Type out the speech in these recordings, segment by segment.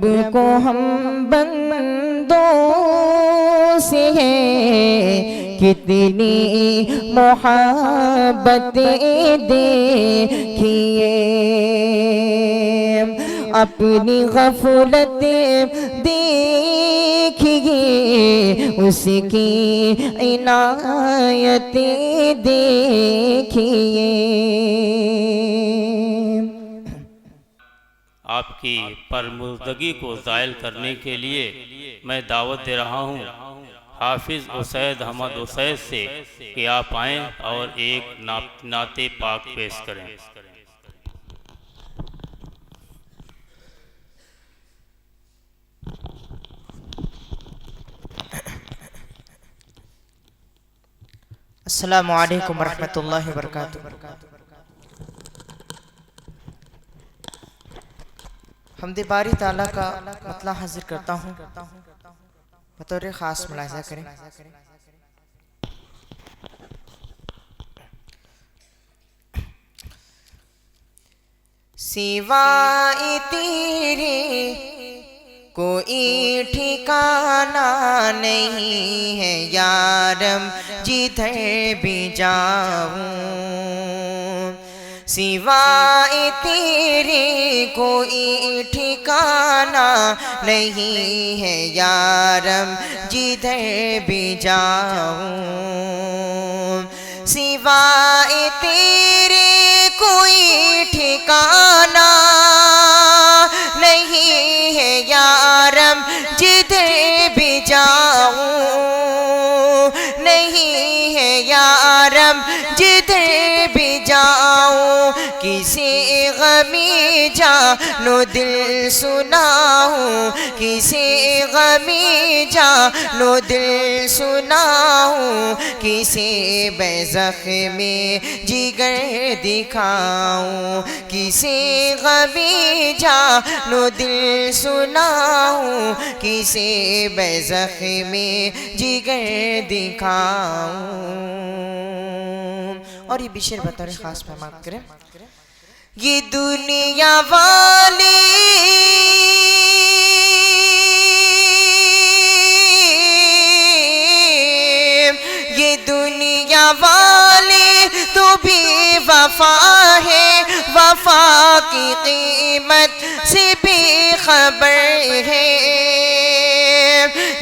رب کو ہم بندوں سے ہے کتنی محبتیں دیکھیے، اپنی غفلت دیکھیے، اس کی عنایتیں دیکھیے۔ آپ کی پرمردگی کو زائل کرنے کے لیے میں دعوت دے رہا ہوں حافظ اسید احمد اسید سے کہ آپ آئیں اور ایک نعت پاک پیش کریں۔ السلام علیکم ورحمۃ اللہ وبرکاتہ۔ حمد باری تعالیٰ کا مطلع حاضر کرتا ہوں، بطور خاص ملاحظہ کریں۔ سوائے تیرے کوئی ٹھکانہ نہیں ہے یارم جدھر بھی جاؤں، سوائے تیرے کوئی ٹھکانہ نہیں ہے یارم جدھر بھی جاؤں، سوائے تیرے کوئی ٹھکانہ نہیں ہے یارم جدھر بھی جاؤں، نہیں ہے یارم جدھر بھی جاؤں، کسی غمی جانو دل سناؤں، کسی غمی جانو دل سناؤں، کسی بے زخمی جگر دکھاؤں، کسی غمی جانو دل سناؤں، کسی بے زخمی جگر دکھاؤں۔ اور یہ بھی شعر بطور خاص فہمات کریں۔ یہ دنیا والی یہ دنیا والی تو بھی وفا ہے، وفا کی قیمت سے بھی خبر ہے،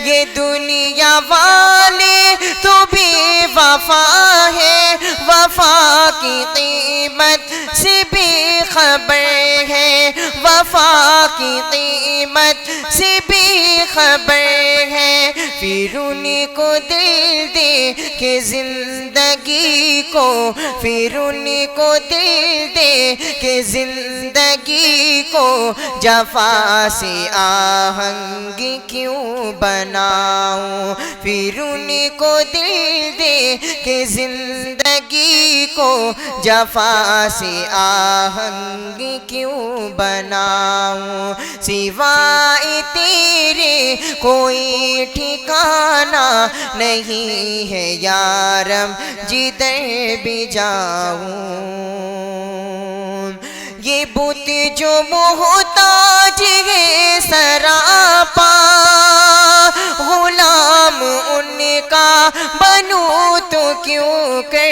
یہ دنیا والی تو بھی وفا ہے، وفا کی قیمت سے بھی خبر ہے، وفا کی قیمت سے بھی خبر ہے، پھر ان کو دل دے کہ زندگی کو، پھر ان کو دل دے کہ زندگی کو جفا سے آہنگ کیوں بناؤں، پھر ان کو دل دے کہ زندگی کو جفا سے آہنگ کیوں بناؤں، سوائے تیرے کوئی ٹھکانہ نہیں ہے یارم جدھر بھی جاؤں، یہ بت جو محتاج ہے سراپا، غلام ان کا بنوں تو کیوں کہ،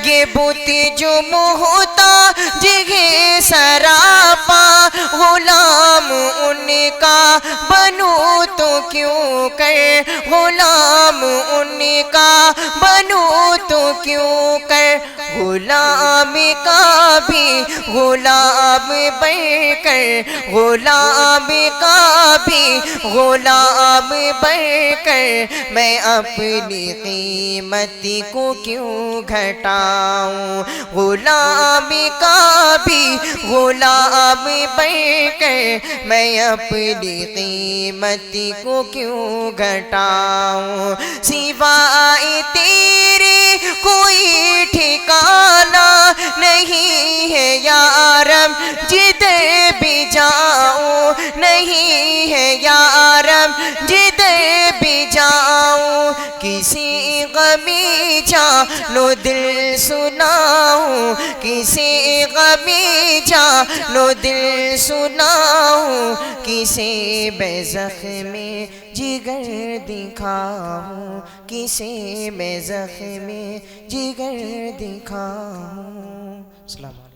یہ بت جو محتاج ہے سراپا، غلام ان کا بنوں تو کیوں کہ، غلام ان کا بنوں تو کیوں کہ، غلام کا بھی غلام بن کر، غلام کا بھی غلام بن کر میں اپنی قیمت کو کیوں گھٹاؤں، غلام کا بھی غلام بن کر میں اپنی قیمت کو کیوں گھٹاؤں، سوائے تیرے کوئی ٹھکانہ نہیں ہے یارم جدھر بھی جاؤں، نہیں ہے یارم جدھر بھی جاؤں، کسی غم غمی جانو دل سناؤں کسے غمی جانو دل سناؤں کسے بے زخم جگر دکھاؤں کسے بے زخم جگر دکھاؤں. السلام علیکم.